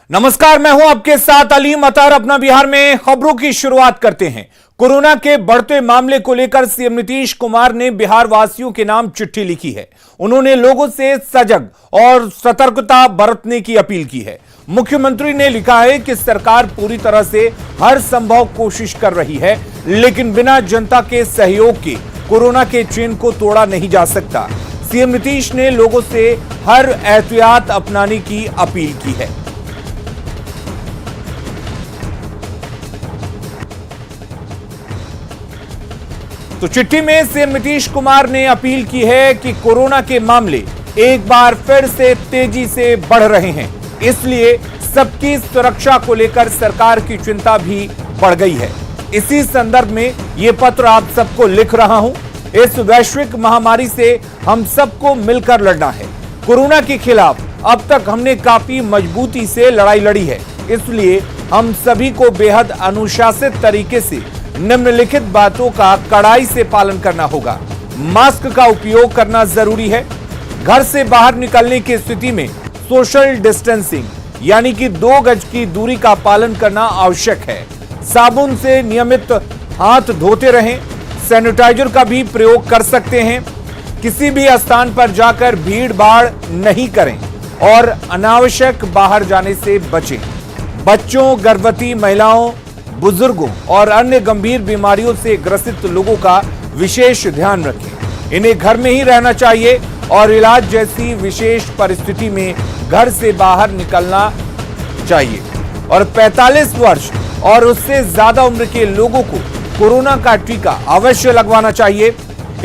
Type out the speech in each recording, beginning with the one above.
नमस्कार, मैं हूं आपके साथ अलीम अतार। अपना बिहार में खबरों की शुरुआत करते हैं। कोरोना के बढ़ते मामले को लेकर सीएम नीतीश कुमार ने बिहार वासियों के नाम चिट्ठी लिखी है। उन्होंने लोगों से सजग और सतर्कता बरतने की अपील की है। मुख्यमंत्री ने लिखा है कि सरकार पूरी तरह से हर संभव कोशिश कर रही है, लेकिन बिना जनता के सहयोग के कोरोना के चेन को तोड़ा नहीं जा सकता। सीएम नीतीश ने लोगों से हर एहतियात अपनाने की अपील की है। तो चिट्ठी में सीएम नीतीश कुमार ने अपील की है कि कोरोना के मामले एक बार फिर से तेजी से बढ़ रहे हैं, इसलिए सबकी सुरक्षा को लेकर सरकार की चिंता भी बढ़ गई है। इसी संदर्भ में यह पत्र आप सबको लिख रहा हूं। इस वैश्विक महामारी से हम सबको मिलकर लड़ना है। कोरोना के खिलाफ अब तक हमने काफी मजबूती से लड़ाई लड़ी है, इसलिए हम सभी को बेहद अनुशासित तरीके से निम्नलिखित बातों का कड़ाई से पालन करना होगा। मास्क का उपयोग करना जरूरी है। घर से बाहर निकलने की स्थिति में सोशल डिस्टेंसिंग यानी कि 2 गज की दूरी का पालन करना आवश्यक है। साबुन से नियमित हाथ धोते रहें। सैनिटाइजर का भी प्रयोग कर सकते हैं। किसी भी स्थान पर जाकर भीड़ भाड़ नहीं करें और अनावश्यक बाहर जाने से बचें। बच्चों, गर्भवती महिलाओं, बुजुर्गों और अन्य गंभीर बीमारियों से ग्रसित लोगों का विशेष ध्यान रखें। इन्हें घर में ही रहना चाहिए और इलाज जैसी विशेष परिस्थिति में घर से बाहर निकलना चाहिए। और 45 वर्ष और उससे ज्यादा उम्र के लोगों को कोरोना का टीका अवश्य लगवाना चाहिए।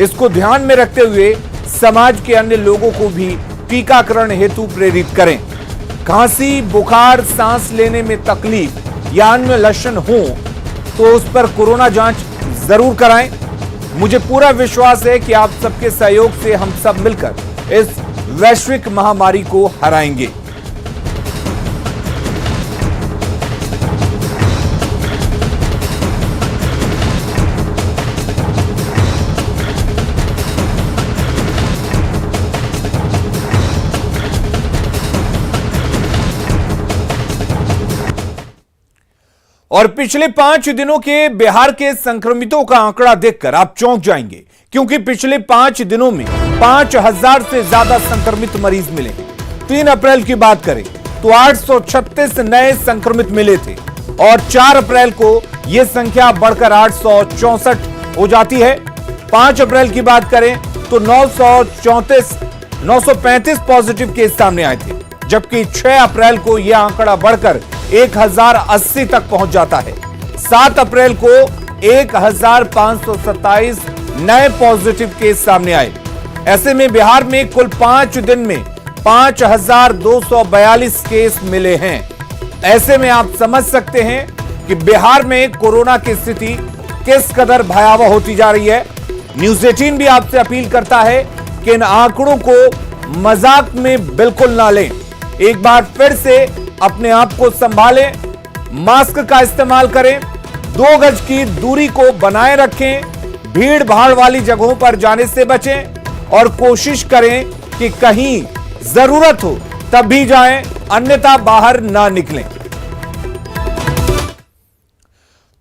इसको ध्यान में रखते हुए समाज के अन्य लोगों को भी टीकाकरण हेतु प्रेरित करें। खांसी, बुखार, सांस लेने में तकलीफ या अन्य लक्षण हो तो उस पर कोरोना जांच जरूर कराएं। मुझे पूरा विश्वास है कि आप सबके सहयोग से हम सब मिलकर इस वैश्विक महामारी को हराएंगे। और पिछले 5 दिनों के बिहार के संक्रमितों का आंकड़ा देखकर आप चौंक जाएंगे, क्योंकि पिछले 5 दिनों में 5000 से ज्यादा संक्रमित मरीज मिले हैं। 3 अप्रैल की बात करें तो 836 नए संक्रमित मिले थे और 4 अप्रैल को यह संख्या बढ़कर 864 हो जाती है। 5 अप्रैल की बात करें तो 935 पॉजिटिव केस सामने आए थे, जबकि 6 अप्रैल को यह आंकड़ा बढ़कर 1080 तक पहुंच जाता है। 7 अप्रैल को 1527 नए पॉजिटिव केस सामने आए। ऐसे में बिहार में कुल 5 दिन में 5242 केस मिले हैं। ऐसे में आप समझ सकते हैं कि बिहार में कोरोना की स्थिति किस कदर भयावह होती जा रही है। न्यूज़ 18 भी आपसे अपील करता है कि इन आंकड़ों को मजाक में बिल्कुल ना लें। एक बार फिर से अपने आप को संभालें, मास्क का इस्तेमाल करें, 2 गज की दूरी को बनाए रखें, भीड़ भाड़ वाली जगहों पर जाने से बचें और कोशिश करें कि कहीं जरूरत हो तब भी जाएं, अन्यथा बाहर ना निकलें।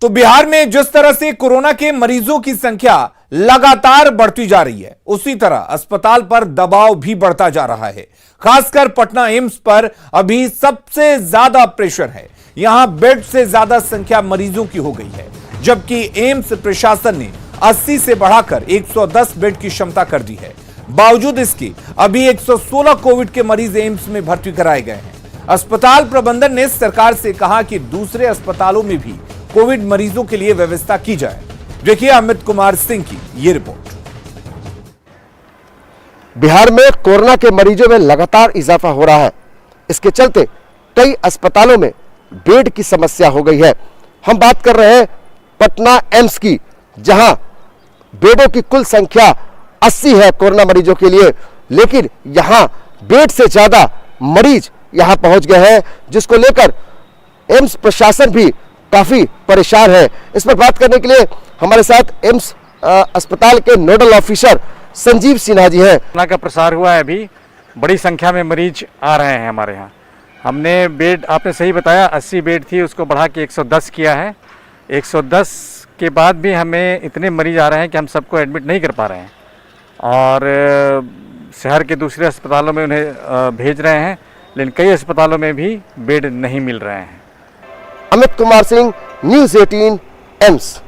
तो बिहार में जिस तरह से कोरोना के मरीजों की संख्या लगातार बढ़ती जा रही है, उसी तरह अस्पताल पर दबाव भी बढ़ता जा रहा है। खासकर पटना एम्स पर अभी सबसे ज्यादा प्रेशर है। यहां बेड से ज्यादा संख्या मरीजों की हो गई है, जबकि एम्स प्रशासन ने 80 से बढ़ाकर 110 बेड की क्षमता कर दी है। बावजूद इसके अभी 116 कोविड के मरीज एम्स में भर्ती कराए गए हैं। अस्पताल प्रबंधन ने सरकार से कहा कि दूसरे अस्पतालों में भी कोविड मरीजों के लिए व्यवस्था की जाए। देखिए अमित कुमार सिंह की ये रिपोर्ट। बिहार में कोरोना के मरीजों में लगातार इजाफा हो रहा है। इसके चलते कई अस्पतालों में बेड की समस्या हो गई है। हम बात कर रहे हैं पटना एम्स की, जहां बेडों की कुल संख्या 80 है कोरोना मरीजों के लिए, लेकिन यहां बेड से ज्यादा मरीज यहां पहुंच गए हैं, जिसको लेकर एम्स प्रशासन भी काफी परेशान है। इस पर बात करने के लिए हमारे साथ एम्स अस्पताल के नोडल ऑफिसर संजीव सिन्हा जी हैं। कोरोना का प्रसार हुआ है, अभी बड़ी संख्या में मरीज आ रहे हैं हमारे यहाँ। हमने बेड, आपने सही बताया, 80 बेड थी, उसको बढ़ा के 110 किया है। 110 के बाद भी हमें इतने मरीज आ रहे हैं कि हम सबको एडमिट नहीं कर पा रहे हैं और शहर के दूसरे अस्पतालों में उन्हें भेज रहे हैं, लेकिन कई अस्पतालों में भी बेड नहीं मिल रहे हैं। Amit Kumar Singh, news 18 AIIMS.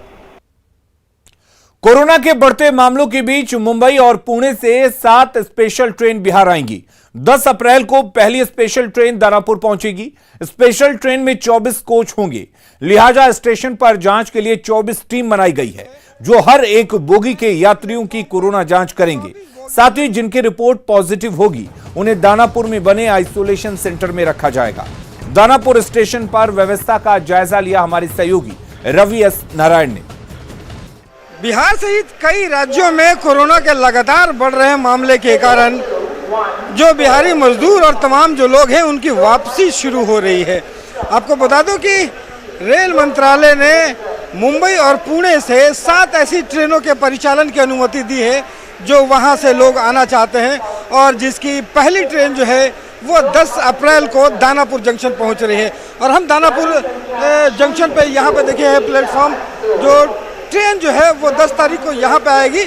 Corona के बढ़ते मामलों के बीच मुंबई और पुणे से 7 स्पेशल ट्रेन बिहार आएंगी। 10 अप्रैल को पहली स्पेशल ट्रेन दानापुर पहुंचेगी। स्पेशल ट्रेन में 24 कोच होंगे, लिहाजा स्टेशन पर जांच के लिए 24 टीम बनाई गई है, जो हर एक बोगी के यात्रियों की कोरोना जांच करेंगे। साथ ही जिनकी रिपोर्ट पॉजिटिव होगी उन्हें दानापुर में बने आइसोलेशन सेंटर में रखा जाएगा। दानापुर स्टेशन पर व्यवस्था का जायजा लिया हमारे सहयोगी रवि एस नारायण ने। बिहार सहित कई राज्यों में कोरोना के लगातार बढ़ रहे मामले के कारण जो बिहारी मजदूर और तमाम जो लोग हैं उनकी वापसी शुरू हो रही है। आपको बता दूं कि रेल मंत्रालय ने मुंबई और पुणे से 7 ऐसी ट्रेनों के परिचालन की अनुमति दी है जो वहां से लोग आना चाहते हैं और जिसकी पहली ट्रेन जो है वो 10 अप्रैल को दानापुर जंक्शन पहुंच रही है। और हम दानापुर जंक्शन पे यहाँ पे देखे हैं प्लेटफॉर्म, जो ट्रेन जो है वो 10 तारीख को यहाँ पे आएगी।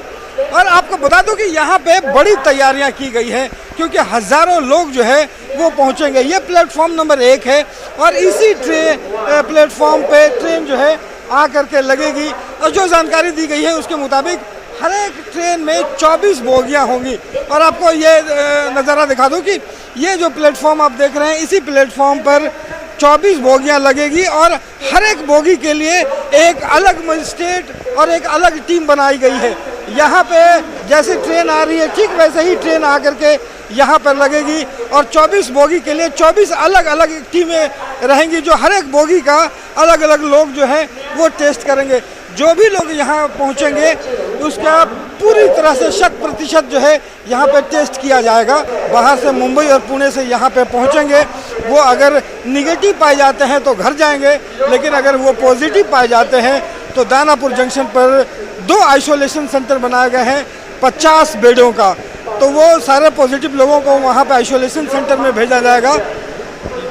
और आपको बता दूं कि यहाँ पे बड़ी तैयारियां की गई हैं क्योंकि हज़ारों लोग जो है वो पहुँचेंगे। ये प्लेटफॉर्म नंबर 1 है और इसी प्लेटफॉर्म पे ट्रेन जो है आ करके लगेगी। और जो जानकारी दी गई है उसके मुताबिक हर एक ट्रेन में 24 बोगियां होंगी। और आपको ये नज़ारा दिखा दूं कि ये जो प्लेटफॉर्म आप देख रहे हैं, इसी प्लेटफॉर्म पर 24 बोगियां लगेगी और हर एक बोगी के लिए एक अलग मजिस्ट्रेट और एक अलग टीम बनाई गई है। यहाँ पे जैसे ट्रेन आ रही है ठीक वैसे ही ट्रेन आ करके यहाँ पर लगेगी और 24 बोगी के लिए 24 अलग अलग टीमें रहेंगी, जो हर एक बोगी का अलग अलग लोग जो है वो टेस्ट करेंगे। जो भी लोग यहाँ पहुँचेंगे उसका पूरी तरह से 100% जो है यहाँ पे टेस्ट किया जाएगा। बाहर से मुंबई और पुणे से यहाँ पे पहुँचेंगे, वो अगर निगेटिव पाए जाते हैं तो घर जाएंगे, लेकिन अगर वो पॉजिटिव पाए जाते हैं तो दानापुर जंक्शन पर 2 आइसोलेशन सेंटर बनाए गए हैं 50 बेडों का। तो वो सारे पॉजिटिव लोगों को वहाँ पे आइसोलेशन सेंटर में भेजा जाएगा।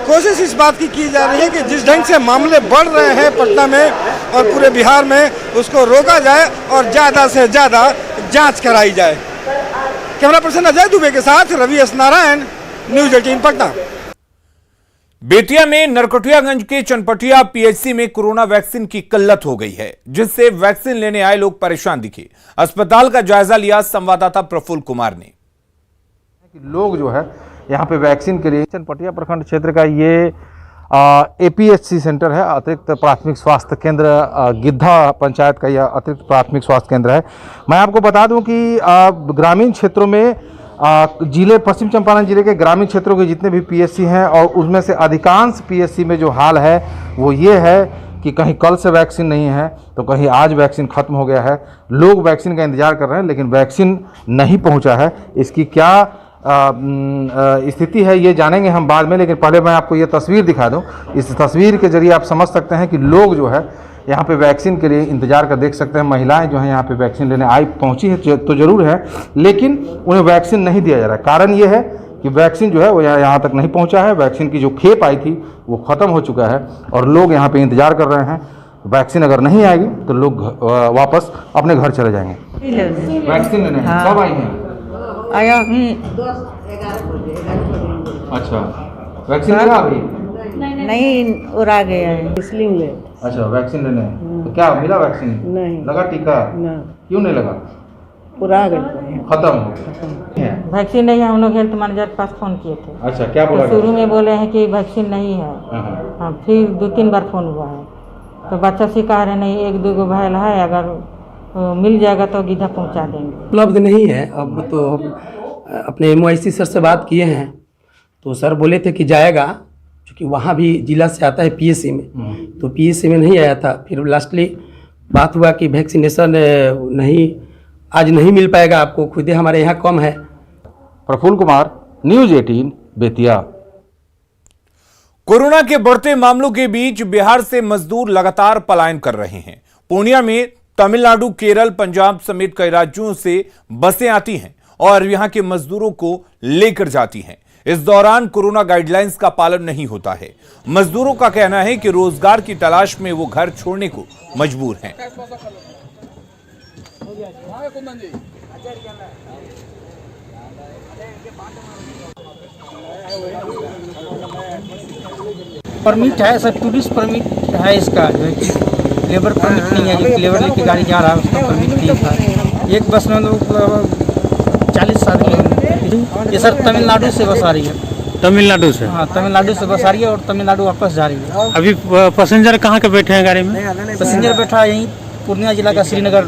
कोशिश इस बात की जा रही है कि जिस ढंग से मामले बढ़ रहे हैं पटना में और पूरे बिहार में, उसको रोका जाए और ज़्यादा से ज़्यादा जांच कराई जाए। कैमरा पर्सन अजय दुबे के साथ रवि एस नारायण, न्यूज़ 18 पटना। बेतिया में नरकटियागंज के चनपटिया पीएचसी में कोरोना वैक्सीन की किल्लत हो गई है, जिससे वैक्सीन लेने आए लोग परेशान दिखे। अस्पताल का जायजा लिया संवाददाता प्रफुल्ल कुमार ने। लोग जो है यहाँ पे वैक्सीन के लिए चनपटिया प्रखंड क्षेत्र का ये एपीएचसी सेंटर है, अतिरिक्त प्राथमिक स्वास्थ्य केंद्र गिद्धा पंचायत का यह अतिरिक्त प्राथमिक स्वास्थ्य केंद्र है। मैं आपको बता दूं कि ग्रामीण क्षेत्रों में जिले पश्चिम चंपारण जिले के ग्रामीण क्षेत्रों के जितने भी पीएचसी हैं और उसमें से अधिकांश पीएचसी में जो हाल है वो ये है कि कहीं कल से वैक्सीन नहीं है तो कहीं आज वैक्सीन ख़त्म हो गया है। लोग वैक्सीन का इंतज़ार कर रहे हैं लेकिन वैक्सीन नहीं पहुंचा है। इसकी क्या स्थिति है ये जानेंगे हम बाद में, लेकिन पहले मैं आपको ये तस्वीर दिखा दूं। इस तस्वीर के जरिए आप समझ सकते हैं कि लोग जो है यहाँ पे वैक्सीन के लिए इंतज़ार कर देख सकते हैं। महिलाएं जो हैं यहाँ पे वैक्सीन लेने पहुँची है तो ज़रूर है, लेकिन उन्हें वैक्सीन नहीं दिया जा रहा है। कारण ये है कि वैक्सीन जो है वो यहाँ तक नहीं पहुँचा है। वैक्सीन की जो खेप आई थी वो ख़त्म हो चुका है और लोग यहाँ पर इंतज़ार कर रहे हैं। वैक्सीन अगर नहीं आएगी तो लोग वापस अपने घर चले जाएंगे। वैक्सीन लेने कब आई हैं? आया हूँ। अच्छा, वैक्सीन लगा अभी? नहीं, उड़ा गया है इसलिए। अच्छा, वैक्सीन लेने तो क्या मिला वैक्सीन? नहीं लगा टीका? ना, क्यों नहीं लगा? उड़ा गया, खत्म हो गया। वैक्सीन नहीं है। हम लोग हेल्थ मैनेजर के पास फोन किए थे। अच्छा, क्या बोला? तो शुरू में बोले हैं कि वैक्सीन नहीं है। हाँ, फिर 2-3 बार फोन हुआ है तो बच्चा से कह रहे नहीं 1-2 भैल है, अगर मिल जाएगा तो गिद्धा पहुंचा देंगे। उपलब्ध नहीं है। अब तो हम अपने MOIC सर से बात किए हैं तो सर बोले थे कि जाएगा, क्योंकि वहाँ भी जिला से आता है PSC में, तो PSC में नहीं आया था। फिर लास्टली बात हुआ कि वैक्सीनेशन नहीं, आज नहीं मिल पाएगा आपको, खुद हमारे यहाँ कम है। प्रफुल्ल कुमार, न्यूज़ 18 बेतिया। कोरोना के बढ़ते मामलों के बीच बिहार से मजदूर लगातार पलायन कर रहे हैं। पूर्णिया में तमिलनाडु, केरल, पंजाब समेत कई राज्यों से बसें आती हैं और यहां के मजदूरों को लेकर जाती हैं। इस दौरान कोरोना गाइडलाइंस का पालन नहीं होता है। मजदूरों का कहना है कि रोजगार की तलाश में वो घर छोड़ने को मजबूर हैं। परमिट है सर, टूरिस्ट परमिट है इसका, जो है कि लेबर परमिट नहीं है। जो लेबर लेके गाड़ी जा रहा है उसका परमिट नहीं था। एक बस में लोग 40 आदमी। ये सर तमिलनाडु से बस आ रही है। तमिलनाडु से? हाँ, तमिलनाडु से बस आ रही है और तमिलनाडु वापस जा रही है। अभी पैसेंजर कहाँ के बैठे हैं गाड़ी में? पैसेंजर बैठा है यहीं पूर्णिया जिला का श्रीनगर।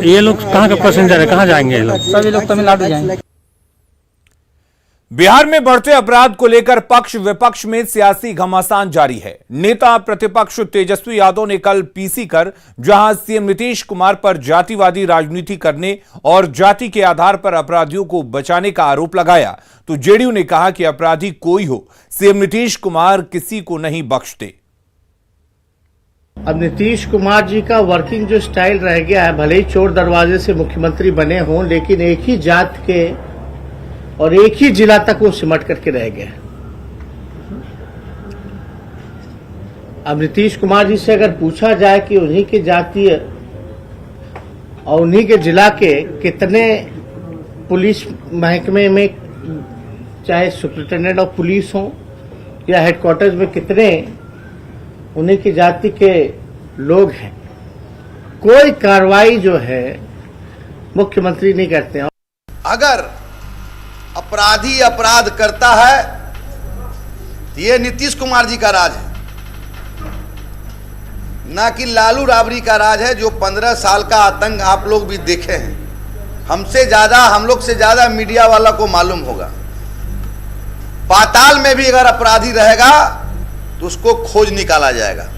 ये लोग कहाँ के पैसेंजर है, कहाँ जाएंगे ये लोग? सभी लोग तमिलनाडु जाएंगे। बिहार में बढ़ते अपराध को लेकर पक्ष विपक्ष में सियासी घमासान जारी है। नेता प्रतिपक्ष तेजस्वी यादव ने कल पीसी कर जहां सीएम नीतीश कुमार पर जातिवादी राजनीति करने और जाति के आधार पर अपराधियों को बचाने का आरोप लगाया, तो जेडीयू ने कहा कि अपराधी कोई हो, सीएम नीतीश कुमार किसी को नहीं बख्शते। अब नीतीश कुमार जी का वर्किंग जो स्टाइल रह गया है, भले ही चोर दरवाजे से मुख्यमंत्री बने हों, लेकिन एक ही जात के और एक ही जिला तक वो सिमट करके रह गए। अब नीतीश कुमार जी से अगर पूछा जाए कि उन्हीं के जातीय और उन्हीं के जिला के कितने पुलिस महकमे में, चाहे सुपरिटेंडेंट ऑफ पुलिस हो या हेडक्वार्टर्स में, कितने उन्हीं की जाति के लोग हैं, कोई कार्रवाई जो है मुख्यमंत्री नहीं करते हैं। अगर अपराधी अपराध करता है तो ये नीतीश कुमार जी का राज है, ना कि लालू राबड़ी का राज है, जो 15 साल का आतंक आप लोग भी देखे हैं। हमसे ज्यादा, हम लोग से ज्यादा मीडिया वाला को मालूम होगा। पाताल में भी अगर अपराधी रहेगा तो उसको खोज निकाला जाएगा।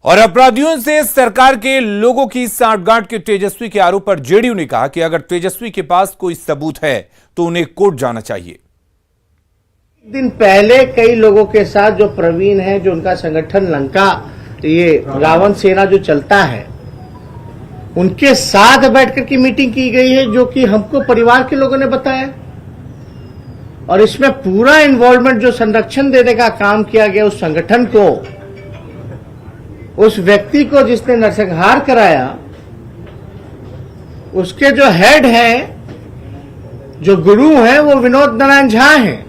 और अपराधियों से सरकार के लोगों की सांठगांठ के तेजस्वी के आरोप पर जेडीयू ने कहा कि अगर तेजस्वी के पास कोई सबूत है तो उन्हें कोर्ट जाना चाहिए। दिन पहले कई लोगों के साथ जो प्रवीण है, जो उनका संगठन लंका, ये रावण सेना जो चलता है, उनके साथ बैठकर की मीटिंग की गई है, जो कि हमको परिवार के लोगों ने बताया। और इसमें पूरा इन्वॉल्वमेंट जो संरक्षण देने का काम किया गया उस संगठन को, उस व्यक्ति को जिसने नरसंहार कराया, उसके जो हेड हैं, जो गुरु हैं, वो विनोद नारायण झा हैं।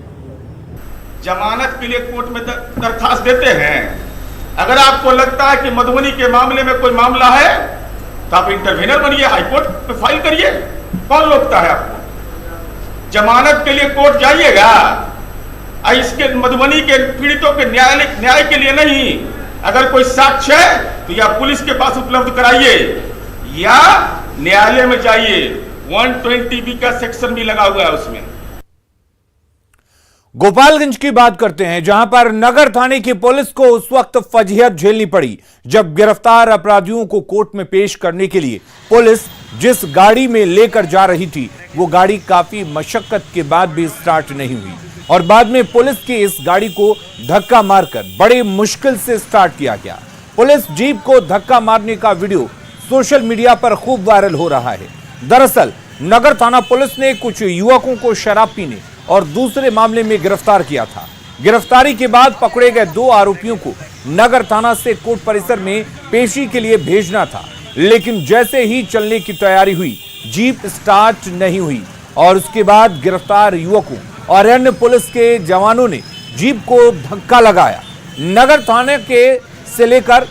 जमानत के लिए कोर्ट में दरखास्त देते हैं। अगर आपको लगता है कि मधुबनी के मामले में कोई मामला है तो आप इंटरवेनर बनिए, हाईकोर्ट में फाइल करिए। कौन रोकता है आपको? जमानत के लिए कोर्ट जाइएगा, इसके मधुबनी के पीड़ितों के न्याय के लिए नहीं। अगर कोई साक्ष्य है तो या पुलिस के पास उपलब्ध कराइए या न्यायालय में जाइए। 120B का सेक्शन भी लगा हुआ है उसमें। गोपालगंज की बात करते हैं, जहां पर नगर थाने की पुलिस को उस वक्त फजीहत झेलनी पड़ी जब गिरफ्तार अपराधियों को कोर्ट में पेश करने के लिए पुलिस जिस गाड़ी में लेकर जा रही थी, वो गाड़ी काफी मशक्कत के बाद भी स्टार्ट नहीं हुई और बाद में पुलिस की इस गाड़ी को धक्का मारकर बड़ी मुश्किल से स्टार्ट किया गया। पुलिस जीप को धक्का मारने का वीडियो सोशल मीडिया पर खूब वायरल हो रहा है। दरअसल नगर थाना पुलिस ने कुछ युवकों को शराब पीने और दूसरे मामले में गिरफ्तार किया था। गिरफ्तारी के बाद पकड़े गए 2 आरोपियों को नगर थाना से कोर्ट परिसर में पेशी के लिए भेजना था, लेकिन जैसे ही चलने की तैयारी हुई, जीप स्टार्ट नहीं हुई और उसके बाद गिरफ्तार युवकों और अन्य पुलिस के जवानों ने जीप को धक्का लगाया। नगर थाने के से लेकर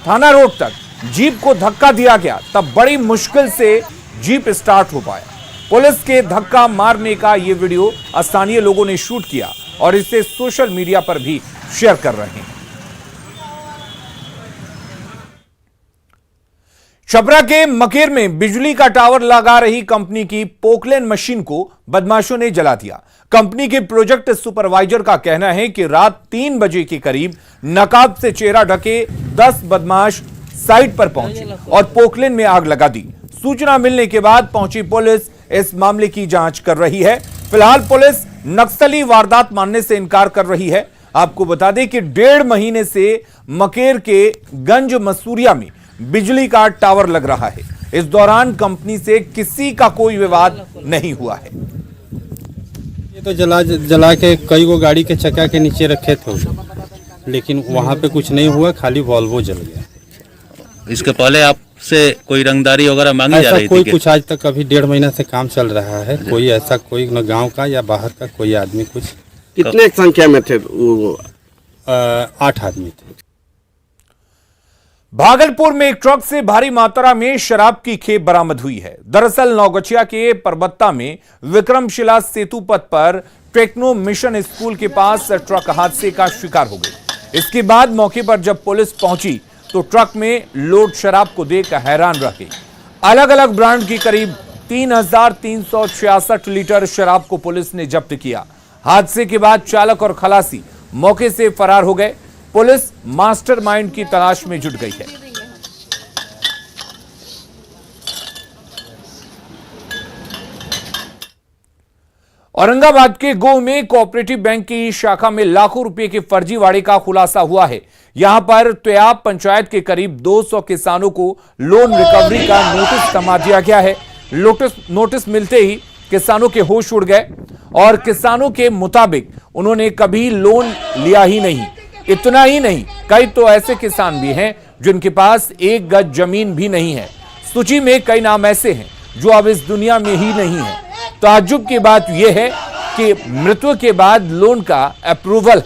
थाना रोड तक जीप को धक्का दिया गया, तब बड़ी मुश्किल से जीप स्टार्ट हो पाया। पुलिस के धक्का मारने का यह वीडियो स्थानीय लोगों ने शूट किया और इसे सोशल मीडिया पर भी शेयर कर रहे हैं। छपरा के मकेर में बिजली का टावर लगा रही कंपनी की पोकलेन मशीन को बदमाशों ने जला दिया। कंपनी के प्रोजेक्ट सुपरवाइजर का कहना है कि रात 3 बजे के करीब नकाब से चेहरा ढके 10 बदमाश साइट पर पहुंचे और पोकलेन में आग लगा दी। सूचना मिलने के बाद पहुंची पुलिस इस मामले की जांच कर रही है। फिलहाल पुलिस नक्सली वारदात मानने से इनकार कर रही है। आपको बता दें कि 1.5 महीने से मकेर के गंज मसूरिया में बिजली का टावर लग रहा है। इस दौरान कंपनी से किसी का कोई विवाद नहीं हुआ है। तो जला के कई वो गाड़ी के चक्का के नीचे रखे थे, लेकिन वहाँ पे कुछ नहीं हुआ, खाली वॉल्वो जल गया। इसके पहले आपसे कोई रंगदारी वगैरह मांगी जा रही थी? कोई कुछ आज तक अभी 1.5 महीना से काम चल रहा है, कोई ऐसा कोई न गांव का या बाहर का कोई आदमी कुछ। कितने संख्या में थे? 8 आदमी थे। भागलपुर में एक ट्रक से भारी मात्रा में शराब की खेप बरामद हुई है। दरअसल नौगछिया के परबत्ता में विक्रमशिला सेतु पथ पर टेक्नो मिशन स्कूल के पास ट्रक हादसे का शिकार हो गई। इसके बाद मौके पर जब पुलिस पहुंची तो ट्रक में लोड शराब को देख हैरान रह गई। अलग अलग ब्रांड की करीब 3,366 लीटर शराब को पुलिस ने जब्त किया। हादसे के बाद चालक और खलासी मौके से फरार हो गए। पुलिस मास्टरमाइंड की तलाश में जुट गई है। औरंगाबाद के गोह में कोऑपरेटिव बैंक की शाखा में लाखों रुपए के फर्जीवाड़े का खुलासा हुआ है। यहां पर त्याब पंचायत के करीब 200 किसानों को लोन रिकवरी का नोटिस थमा दिया गया है। नोटिस मिलते ही किसानों के होश उड़ गए और किसानों के मुताबिक उन्होंने कभी लोन लिया ही नहीं। इतना ही नहीं, कई तो ऐसे किसान भी हैं जिनके पास 1 गज जमीन भी नहीं है। सूची में कई नाम ऐसे हैं जो अब इस दुनिया में ही नहीं है। ताज्जुब की बात यह है कि मृत्यु के बाद लोन का अप्रूवल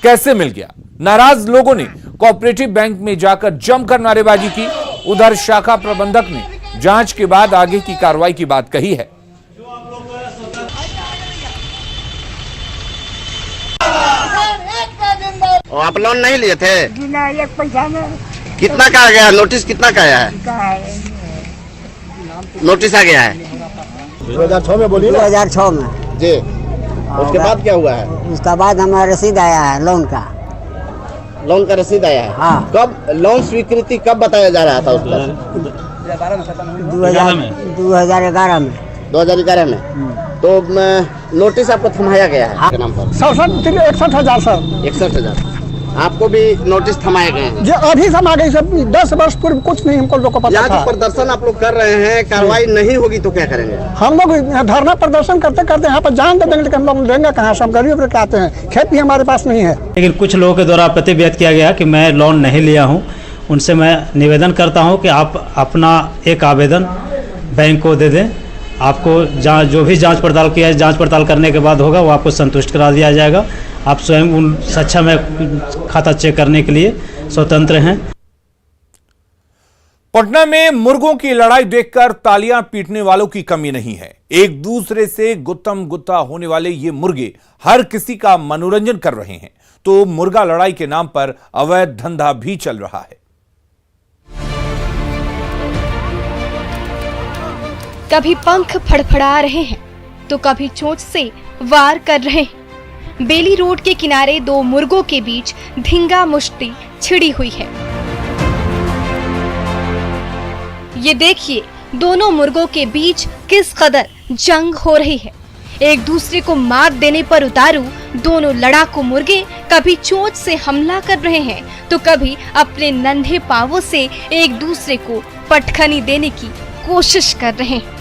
कैसे मिल गया। नाराज लोगों ने कोऑपरेटिव बैंक में जाकर जमकर नारेबाजी की। उधर शाखा प्रबंधक ने जांच के बाद आगे की कार्रवाई की बात कही है। आप लोन नहीं लिए थे? एक पैसा में। कितना का आ गया? नोटिस कितना का आया है? नोटिस आ गया है 2006 में बोलिए। 2006 में जी। उसके बाद क्या हुआ है? उसका बाद हमारा रसीद आया है लोन का। लोन का रसीद आया है? हाँ। कब लोन स्वीकृति कब बताया जा रहा था उस पर? 2011 में। 2011 में। तो नोटिस आपको थमाया गया है के नाम पर? 61,000 सर। 61,000 आपको भी नोटिस थमाए गए हैं? जो अभी थमा गई सब 10 वर्ष पूर्व कुछ नहीं हमको लोग को पता था। प्रदर्शन आप लोग कर रहे हैं, कार्रवाई नहीं होगी तो क्या करेंगे? हम लोग धरना प्रदर्शन करते करते यहाँ पर जान दे देंगे, हम लोग लेंगे कहाँ से? हम गरीब लोग आते हैं, खेत भी हमारे पास नहीं है। लेकिन कुछ लोगों के द्वारा प्रति व्यक्त किया गया कि मैं लोन नहीं लिया हूँ। उनसे मैं निवेदन करता हूँ कि आप अपना एक आवेदन बैंक को दे दें। आपको जो भी जांच पड़ताल किया है, जांच पड़ताल करने के बाद होगा वो आपको संतुष्ट करा दिया जाएगा। आप स्वयं उन सक्षम में खाता चेक करने के लिए स्वतंत्र हैं। पटना में मुर्गों की लड़ाई देखकर तालियां पीटने वालों की कमी नहीं है। एक दूसरे से गुत्तम गुत्ता होने वाले ये मुर्गे हर किसी का मनोरंजन कर रहे हैं, तो मुर्गा लड़ाई के नाम पर अवैध धंधा भी चल रहा है। कभी पंख फड़फड़ा रहे हैं तो कभी चोंच से वार कर रहे हैं। बेली रोड के किनारे 2 मुर्गों के बीच धिंगा मुश्ती छिड़ी हुई है। ये देखिए दोनों मुर्गों के बीच किस कदर जंग हो रही है। एक दूसरे को मात देने पर उतारू दोनों लड़ाकू मुर्गे कभी चोंच से हमला कर रहे हैं तो कभी अपने नन्हे पांवों से एक दूसरे को पटखनी देने की कोशिश कर रहे हैं।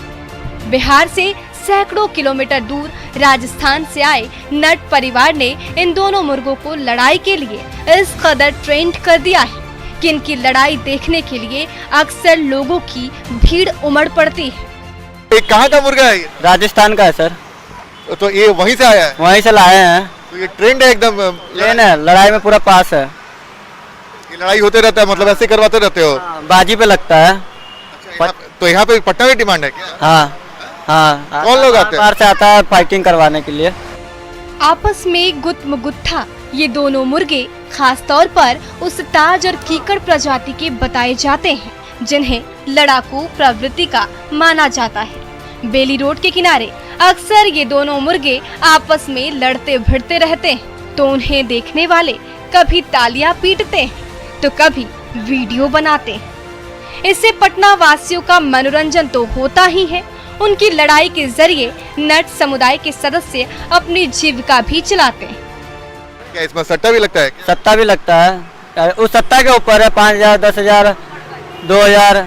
बिहार से सैकड़ों किलोमीटर दूर राजस्थान से आए नट परिवार ने इन दोनों मुर्गों को लड़ाई के लिए इस कदर ट्रेंड कर दिया है कि इनकी लड़ाई देखने के लिए अक्सर लोगों की भीड़ उमड़ पड़ती है। ये कहाँ का मुर्गा है? राजस्थान का है सर। तो ये वहीं से आया है? वहीं से लाए हैं। तो ये ट्रेंड है एकदम? ट्रेंड है, लड़ाई में पूरा पास है। ये लड़ाई होते रहता है, मतलब ऐसे करवाते रहते हो? बाजी पे लगता है। तो यहाँ पे पटना में डिमांड है क्या? हाँ हाँ। कौन लोग आते हैं? बाहर से आता है फाइटिंग करवाने के लिए। आपस में गुत्था ये दोनों मुर्गे खास तौर पर उस ताज और कीकड़ प्रजाति के बताए जाते हैं जिन्हें लड़ाकू प्रवृत्ति का माना जाता है। बेली रोड के किनारे अक्सर ये दोनों मुर्गे आपस में लड़ते भिड़ते रहते हैं, तो उन्हें देखने वाले कभी तालियां पीटते हैं तो कभी वीडियो बनाते हैं। इससे पटना वासियों का मनोरंजन तो होता ही है, उनकी लड़ाई के जरिए नट समुदाय के सदस्य अपनी जीविका भी चलाते हैं। क्या इसमें सट्टा भी लगता है? सट्टा भी लगता है। उस सट्टा के ऊपर है 5,000, 10,000, 2,000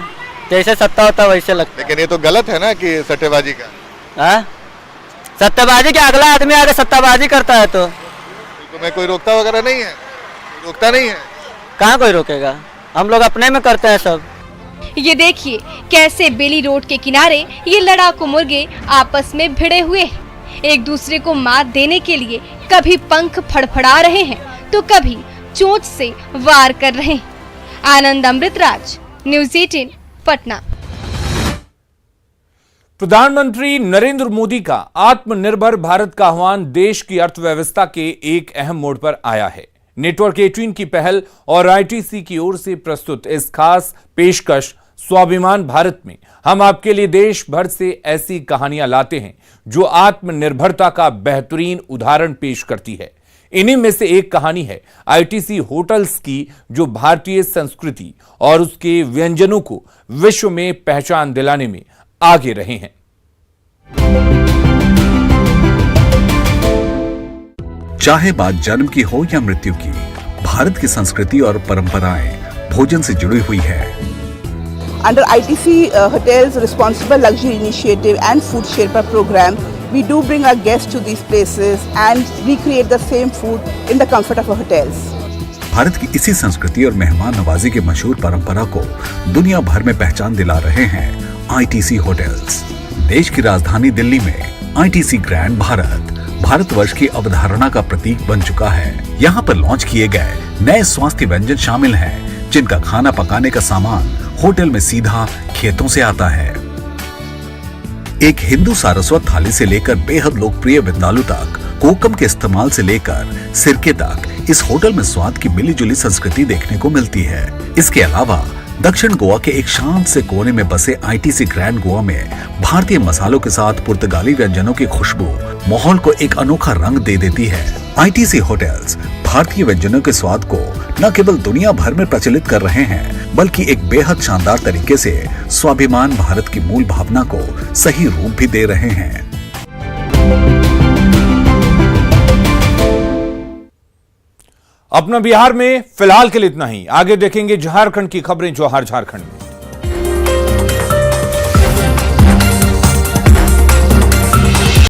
जैसे सट्टा होता है वैसे लगता है। लेकिन ये तो गलत है ना कि सट्टेबाजी का? सट्टाबाजी के अगला आदमी आगे सट्टाबाजी करता है तो तुम्हें कोई रोकता वगैरह नहीं है? रोकता नहीं है? कहाँ कोई रोकेगा, हम लोग अपने में करते हैं सब। ये देखिए कैसे बेली रोड के किनारे ये लड़ाकू मुर्गे आपस में भिड़े हुए हैं। एक दूसरे को मात देने के लिए कभी पंख फड़फड़ा रहे हैं तो कभी चोंच से वार कर रहे हैं। आनंद अमृतराज, न्यूज़ 18 पटना। प्रधानमंत्री नरेंद्र मोदी का आत्मनिर्भर भारत का आह्वान देश की अर्थव्यवस्था के एक अहम मोड़ पर आया है। नेटवर्क 18 की पहल और आईटीसी की ओर से प्रस्तुत इस खास पेशकश स्वाभिमान भारत में हम आपके लिए देश भर से ऐसी कहानियां लाते हैं जो आत्मनिर्भरता का बेहतरीन उदाहरण पेश करती है। इन्हीं में से एक कहानी है आईटीसी होटल्स की, जो भारतीय संस्कृति और उसके व्यंजनों को विश्व में पहचान दिलाने में आगे रहे हैं। चाहे बात जन्म की हो या मृत्यु की, भारत की संस्कृति और परंपराएं भोजन से जुड़ी हुई है। Under ITC Hotels Responsible Luxury Initiative and Food Sherpa program, we do bring our guests to these places and recreate the same food in the comfort of our hotels. Bharat की इसी संस्कृति और मेहमान नवाजी की मशहूर परंपरा को दुनिया भर में पहचान दिला रहे हैं आईटीसी होटल्स। देश की राजधानी दिल्ली में आईटीसी ग्रैंड भारत भारतवर्ष की अवधारणा का प्रतीक बन चुका है। यहाँ पर लॉन्च किए गए नए स्वास्थ्य व्यंजन शामिल हैं, जिनका खाना पकाने का सामान होटल में सीधा खेतों से आता है। एक हिंदू सारस्वत थाली से लेकर बेहद लोकप्रिय विंदालू तक, कोकम के इस्तेमाल से लेकर सिरके तक, इस होटल में स्वाद की मिली जुली संस्कृति देखने को मिलती है। इसके अलावा दक्षिण गोवा के एक शांत से कोने में बसे आईटीसी ग्रैंड गोवा में भारतीय मसालों के साथ पुर्तगाली व्यंजनों की खुशबू माहौल को एक अनोखा रंग दे देती है। आईटीसी होटल्स भारतीय व्यंजनों के स्वाद को न केवल दुनिया भर में प्रचलित कर रहे हैं, बल्कि एक बेहद शानदार तरीके से स्वाभिमान भारत की मूल भावना को सही रूप भी दे रहे हैं। अपना बिहार में फिलहाल के लिए इतना ही। आगे देखेंगे झारखंड की खबरें, जोहार झारखंड में।